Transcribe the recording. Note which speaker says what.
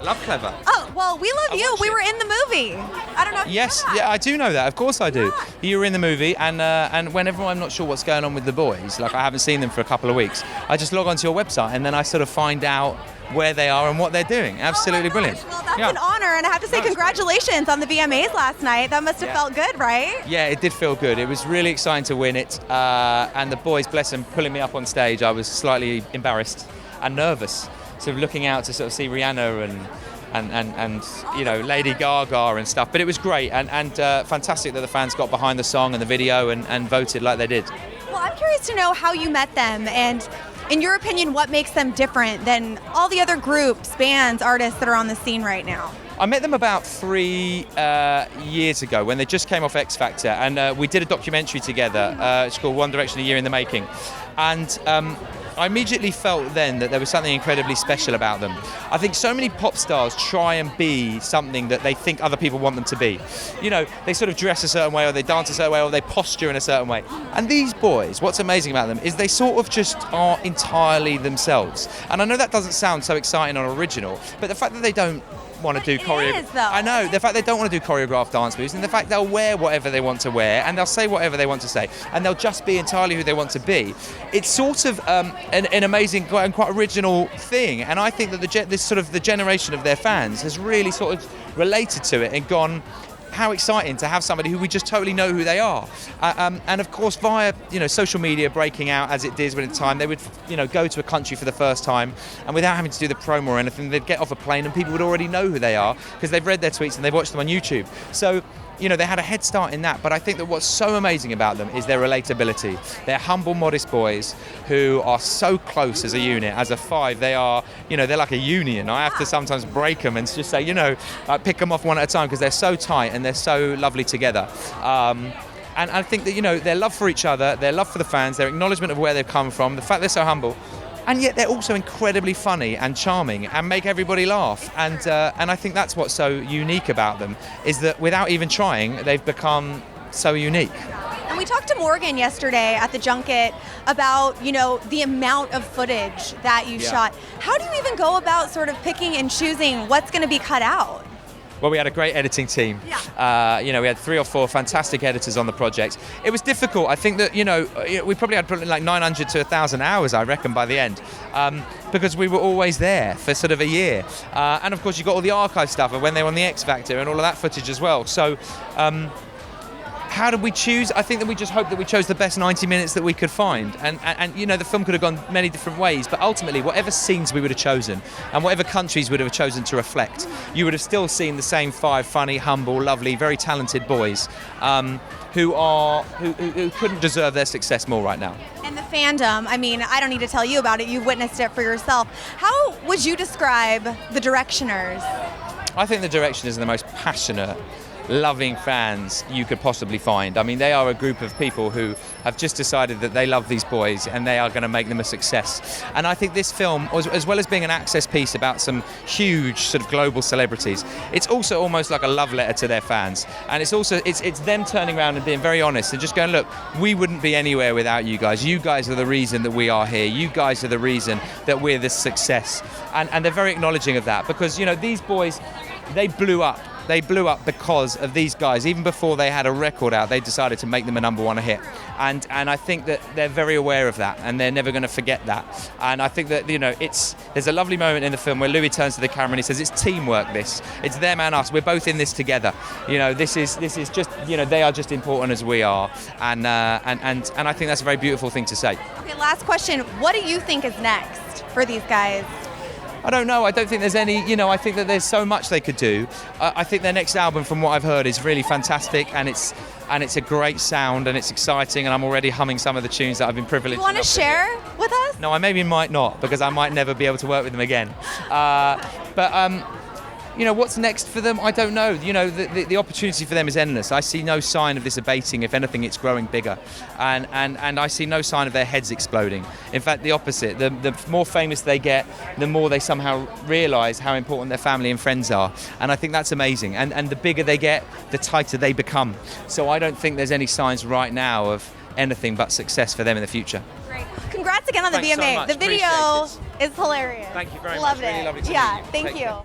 Speaker 1: Love Clevver.
Speaker 2: Oh, well, we love you. We were in the movie. I don't know if
Speaker 1: Yes,
Speaker 2: you know that.
Speaker 1: yeah, I do know that. Of course I do.
Speaker 2: Yeah.
Speaker 1: You were in the movie, and whenever I'm not sure what's going on with the boys, like I haven't seen them for a couple of weeks, I just log onto your website and then I sort of find out where they are and what they're doing. Absolutely brilliant.
Speaker 2: Well, that's an honor, and I have to say congratulations on the VMAs last night. That must have felt good, right?
Speaker 1: Yeah, it did feel good. It was really exciting to win it, and the boys, bless them, pulling me up on stage, I was slightly embarrassed and nervous, sort of looking out to sort of see Rihanna and you know, Lady Gaga and stuff. But it was great and fantastic that the fans got behind the song and the video and voted like they did.
Speaker 2: Well, I'm curious to know how you met them, and in your opinion, what makes them different than all the other groups, bands, artists that are on the scene right now?
Speaker 1: I met them about 3 years ago when they just came off X Factor, and we did a documentary together. It's called One Direction, a Year in the Making. And I immediately felt then that there was something incredibly special about them. I think so many pop stars try and be something that they think other people want them to be. You know, they sort of dress a certain way, or they dance a certain way, or they posture in a certain way. And these boys, what's amazing about them is they sort of just are entirely themselves. And I know that doesn't sound so exciting or original, but the fact that they don't want to do
Speaker 2: I
Speaker 1: know, the fact they don't want to do choreographed dance moves, and the fact they'll wear whatever they want to wear, and they'll say whatever they want to say, and they'll just be entirely who they want to be. It's sort of an amazing and quite original thing, and I think that the generation of their fans has really sort of related to it and gone, how exciting to have somebody who we just totally know who they are. And of course, via social media breaking out as it did at the time, they would go to a country for the first time, and without having to do the promo or anything, they'd get off a plane and people would already know who they are because they've read their tweets and they've watched them on YouTube. So they had a head start in that, but I think that what's so amazing about them is their relatability. They're humble, modest boys who are so close as a unit. As a five, they are, they're like a union. I have to sometimes break them and just say, pick them off one at a time because they're so tight and they're so lovely together. And I think that, their love for each other, their love for the fans, their acknowledgement of where they've come from, the fact they're so humble, and yet they're also incredibly funny and charming and make everybody laugh. And I think that's what's so unique about them, is that without even trying, they've become so unique.
Speaker 2: And we talked to Morgan yesterday at the junket about, the amount of footage that you shot. How do you even go about sort of picking and choosing what's going to be cut out?
Speaker 1: Well, we had a great editing team.
Speaker 2: Yeah.
Speaker 1: We had 3 or 4 fantastic editors on the project. It was difficult. I think that, we probably had like 900 to 1,000 hours, I reckon, by the end, because we were always there for sort of a year. And of course, you got all the archive stuff of when they were on the X Factor and all of that footage as well. So, how did we choose? I think that we just hoped that we chose the best 90 minutes that we could find. And the film could have gone many different ways, but ultimately, whatever scenes we would have chosen and whatever countries we would have chosen to reflect, you would have still seen the same 5 funny, humble, lovely, very talented boys who couldn't deserve their success more right now.
Speaker 2: And the fandom, I don't need to tell you about it. You've witnessed it for yourself. How would you describe the Directioners?
Speaker 1: I think the Directioners are the most passionate, loving fans you could possibly find. They are a group of people who have just decided that they love these boys and they are going to make them a success. And I think this film, as well as being an access piece about some huge sort of global celebrities, it's also almost like a love letter to their fans. And it's also it's them turning around and being very honest and just going, look, we wouldn't be anywhere without you guys. You guys are the reason that we are here. You guys are the reason that we're this success. And they're very acknowledging of that because, these boys, they blew up. They blew up because of these guys. Even before they had a record out, they decided to make them a #1 hit. And I think that they're very aware of that, and they're never going to forget that. And I think that, there's a lovely moment in the film where Louis turns to the camera and he says, it's teamwork, this. It's them and us. We're both in this together. This is just, they are just important as we are. And I think that's a very beautiful thing to say.
Speaker 2: Okay, last question. What do you think is next for these guys?
Speaker 1: I don't know. I don't think there's any, I think that there's so much they could do. I think their next album, from what I've heard, is really fantastic, and it's a great sound, and it's exciting, and I'm already humming some of the tunes that I've been privileged.
Speaker 2: You want to share with us?
Speaker 1: No, I maybe might not, because I might never be able to work with them again. What's next for them? I don't know. The opportunity for them is endless. I see no sign of this abating. If anything, it's growing bigger. And I see no sign of their heads exploding. In fact, the opposite. The more famous they get, the more they somehow realise how important their family and friends are. And I think that's amazing. And the bigger they get, the tighter they become. So I don't think there's any signs right now of anything but success for them in the future.
Speaker 2: Great. Congrats again on the
Speaker 1: Thanks
Speaker 2: VMA.
Speaker 1: so much.
Speaker 2: The video is hilarious.
Speaker 1: Thank you very
Speaker 2: Loved
Speaker 1: much. Really
Speaker 2: it.
Speaker 1: lovely to meet you.
Speaker 2: Yeah, thank
Speaker 1: Take
Speaker 2: you.
Speaker 1: care.